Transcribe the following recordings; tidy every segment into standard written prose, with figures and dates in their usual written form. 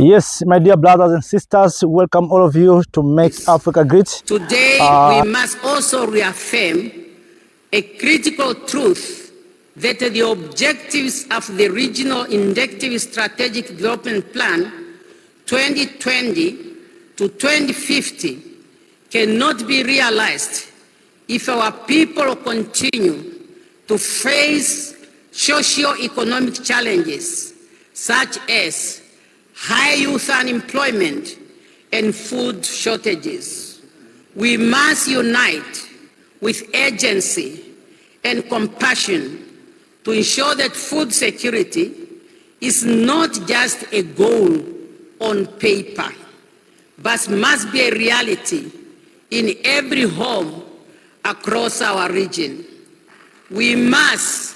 Yes, my dear brothers and sisters, welcome all of you to Make Africa Great. Today, we must also reaffirm a critical truth that the objectives of the Regional Inductive Strategic Development Plan 2020 to 2050 cannot be realized if our people continue to face socio-economic challenges such as high youth unemployment and food shortages. We must unite with urgency and compassion to ensure that food security is not just a goal on paper, but must be a reality in every home across our region. We must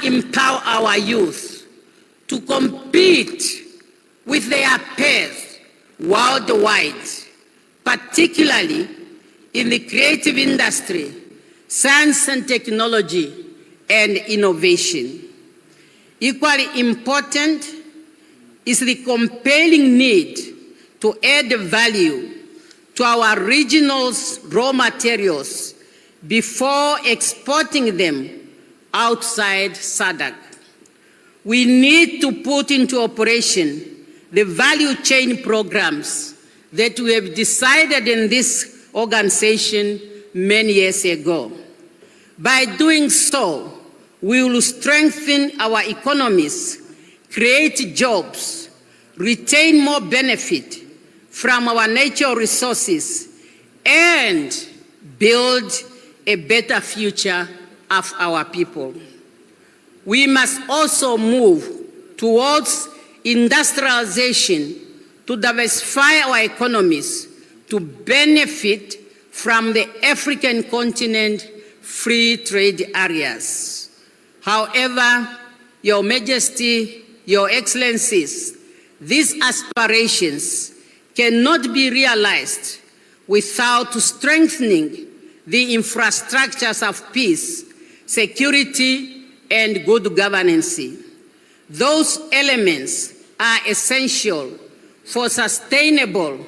empower our youth to compete with their peers worldwide, particularly in the creative industry, science and technology, and innovation. Equally important is the compelling need to add value to our regional's raw materials before exporting them outside SADC. We need to put into operation the value chain programs that we have decided in this organization many years ago. By doing so, we will strengthen our economies, create jobs, retain more benefit from our natural resources, and build a better future of our people. We must also move towards industrialization to diversify our economies to benefit from the African continent free trade areas. However, Your Majesty, Your Excellencies, these aspirations cannot be realized without strengthening the infrastructures of peace, security, and good governance. Those elements are essential for sustainable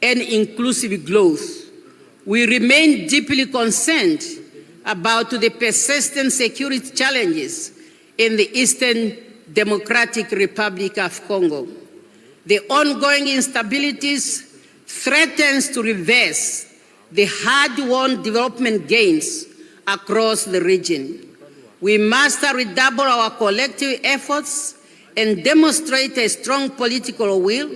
and inclusive growth. We remain deeply concerned about the persistent security challenges in the Eastern Democratic Republic of Congo. The ongoing instabilities threaten to reverse the hard-won development gains across the region. We must redouble our collective efforts and demonstrate a strong political will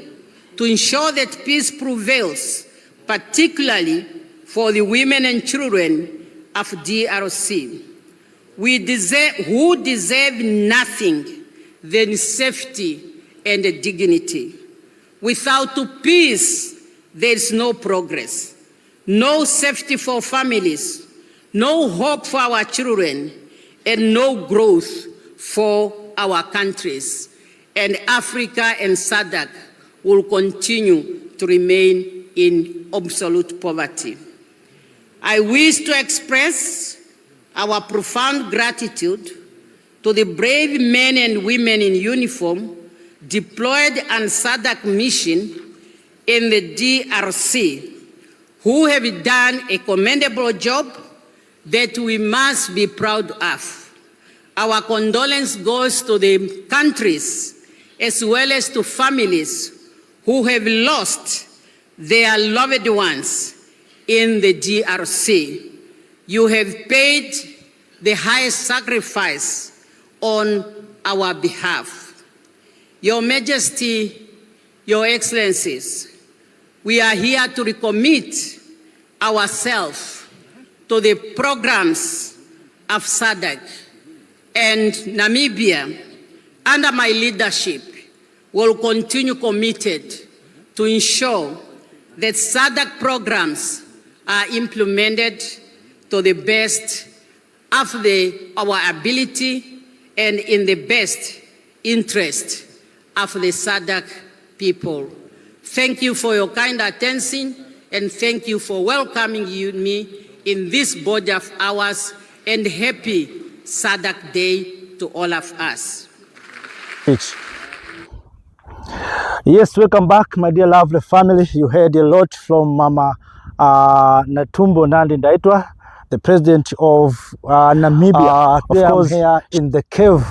to ensure that peace prevails, particularly for the women and children of DRC. Who deserve nothing than safety and dignity. Without peace, there is no progress, no safety for families, no hope for our children, and no growth for our countries. And Africa and SADC will continue to remain in absolute poverty. I wish to express our profound gratitude to the brave men and women in uniform deployed on SADC mission in the DRC, who have done a commendable job that we must be proud of. Our condolence goes to the countries as well as to families who have lost their loved ones in the DRC. You have paid the highest sacrifice on our behalf. Your Majesty, Your Excellencies, we are here to recommit ourselves to the programs of SADC, and Namibia, under my leadership, will continue committed to ensure that SADC programs are implemented to the best of our ability and in the best interest of the SADC people. Thank you for your kind attention, and thank you for welcoming me in this body of ours, and happy SADC Day to all of us. Yes, welcome back, my dear lovely family. You heard a lot from Mama Netumbo Nandi-Ndaitwah, the president of Namibia. Of course, I'm here in the cave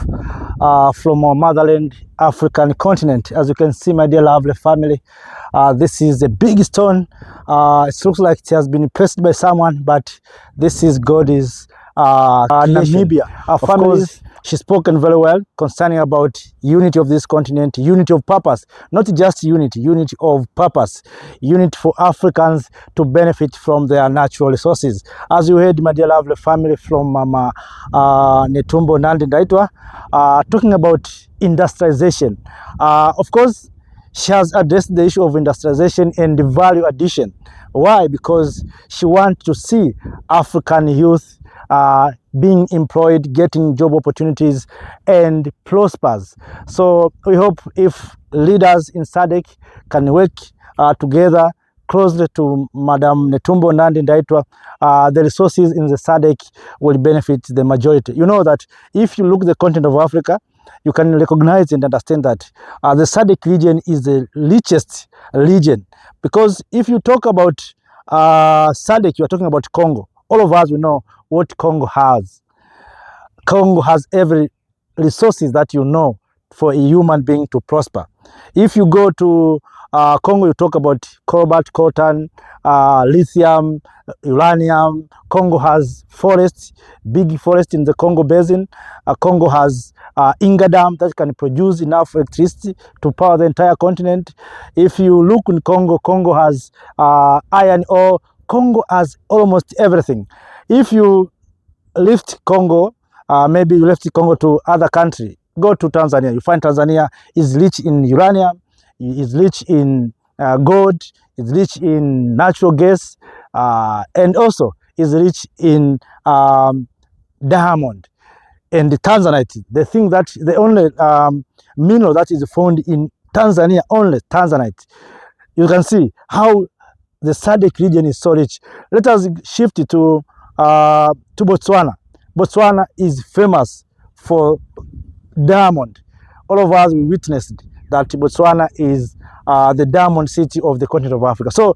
from our motherland, African continent. As you can see, my dear lovely family, this is a big stone. It looks like it has been pressed by someone, but this is God's Namibia. Our families, she's spoken very well concerning about unity of this continent, unity of purpose, not just unity of purpose, unity for Africans to benefit from their natural resources. As you heard, my dear lovely family, from Mama Netumbo Nandi-Ndaitwah, talking about industrialization. Of course, she has addressed the issue of industrialization and the value addition. Why? Because she wants to see African youth being employed, getting job opportunities, and prospers. So we hope if leaders in SADC can work together closely to Madam Netumbo Nandi-Ndaitwah, the resources in the SADC will benefit the majority. You know that if you look at the continent of Africa, you can recognize and understand that the SADC region is the richest region. Because if you talk about SADC, you are talking about Congo. All of us, we know what Congo has. Congo has every resources that you know for a human being to prosper. If you go to Congo, you talk about cobalt, coltan, lithium, uranium. Congo has forests, big forest in the Congo basin. Congo has Inga Dam that can produce enough electricity to power the entire continent. If you look in Congo, Congo has iron ore. Congo has almost everything. If you lift Congo, maybe you left Congo to other country, go to Tanzania, you find Tanzania is rich in uranium, is rich in gold, is rich in natural gas, and also is rich in diamond and the Tanzanite. The only mineral that is found in Tanzania, only Tanzanite. You can see how the SADC region is so rich. Let us shift to Botswana. Botswana is famous for diamond. All of us, we witnessed that Botswana is the diamond city of the continent of Africa. So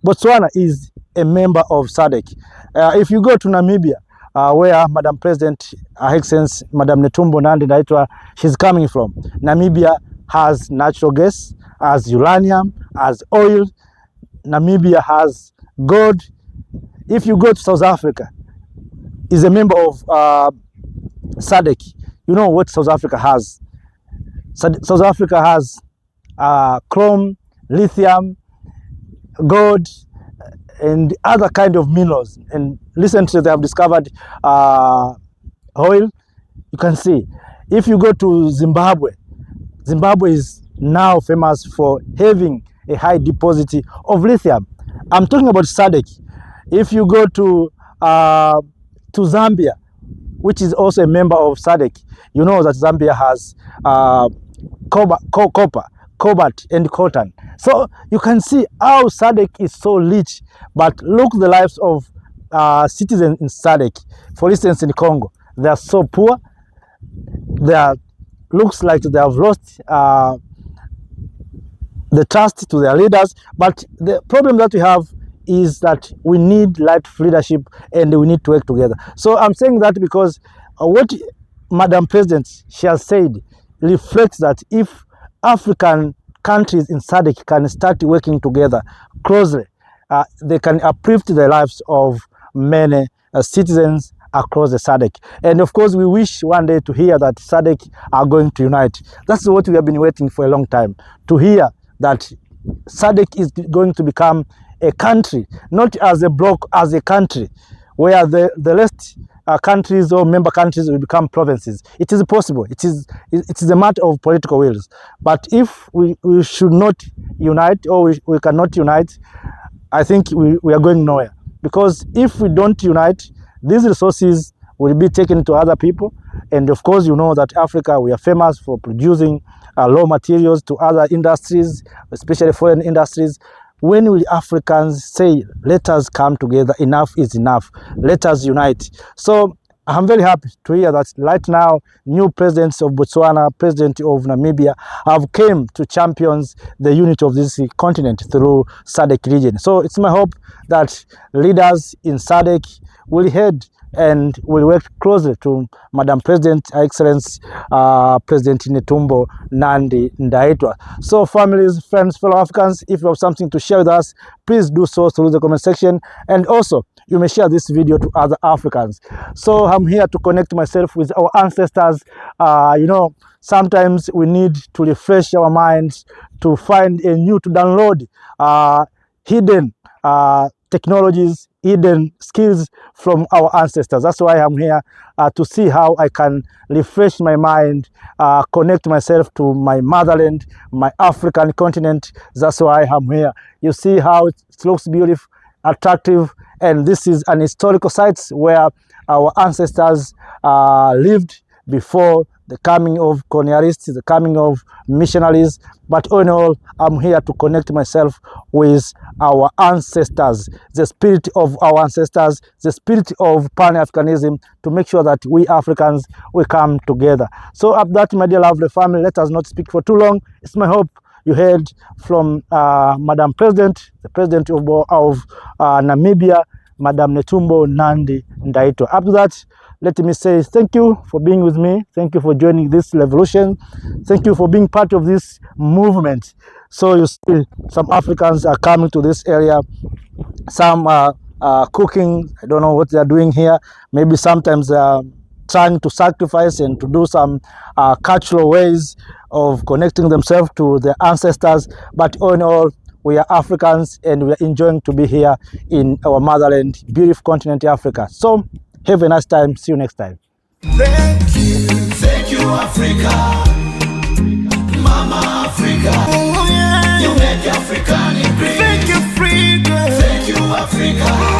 Botswana is a member of SADC. If you go to Namibia, where Madam President, Her Excellency Madam Netumbo Nandi-Ndaitwah, she's coming from, Namibia has natural gas, has uranium, has oil. Namibia has gold. If you go to South Africa, is a member of SADC. You know what South Africa has? South Africa has chrome, lithium, gold, and other kind of minerals. And recently they have discovered oil. You can see. If you go to Zimbabwe, Zimbabwe is now famous for having a high deposit of lithium. I'm talking about SADC. If you go to Zambia, which is also a member of SADC, you know that Zambia has copper, cobalt, and coltan. So you can see how SADC is so rich. But look the lives of citizens in SADC. For instance, in Congo, they are so poor. Looks like they have lost the trust to their leaders. But the problem that we have is that we need light leadership and we need to work together. So I'm saying that because what Madam President, she has said, reflects that if African countries in SADC can start working together closely, they can uplift the lives of many citizens across the SADC. And of course, we wish one day to hear that SADC are going to unite. That's what we have been waiting for a long time, to hear that SADC is going to become a country, not as a bloc, as a country, where the rest countries or member countries will become provinces. It is possible. It is a matter of political wills. But if we should not unite, or we cannot unite, I think we are going nowhere. Because if we don't unite, these resources will be taken to other people. And of course, you know that Africa, we are famous for producing raw materials to other industries, especially foreign industries. When will Africans say, let us come together, enough is enough, let us unite? So I'm very happy to hear that right now new presidents of Botswana, president of Namibia have came to champion the unity of this continent through SADC region. So it's my hope that leaders in SADC will head and will work closely to Madam President, Her Excellency President Netumbo Nandi Ndaitwah. So families, friends, fellow Africans, if you have something to share with us, please do so through the comment section. And also, you may share this video to other Africans. So I'm here to connect myself with our ancestors. You know, sometimes we need to refresh our minds, to find a new, to download hidden technologies, hidden skills from our ancestors. That's why I'm here to see how I can refresh my mind, connect myself to my motherland, my African continent. That's why I'm here. You see how it looks beautiful, attractive, and this is an historical site where our ancestors lived before the coming of colonialists, the coming of missionaries. But all in all, I'm here to connect myself with our ancestors, the spirit of our ancestors, the spirit of Pan-Africanism, to make sure that we Africans, we come together. So up that, my dear lovely family, let us not speak for too long. It's my hope you heard from Madam President, the President of Namibia, Madam Netumbo Nandi Ndaitwah. After that, let me say thank you for being with me. Thank you for joining this revolution. Thank you for being part of this movement. So you see, some Africans are coming to this area. Some are cooking. I don't know what they are doing here. Maybe sometimes trying to sacrifice and to do some cultural ways of connecting themselves to their ancestors. But all in all, we are Africans and we are enjoying to be here in our motherland, beautiful continent Africa. So have a nice time. See you next time. Thank you, Africa, Mama Africa. Oh, yeah. You make Africa great. Thank you, Africa. Thank you, Africa.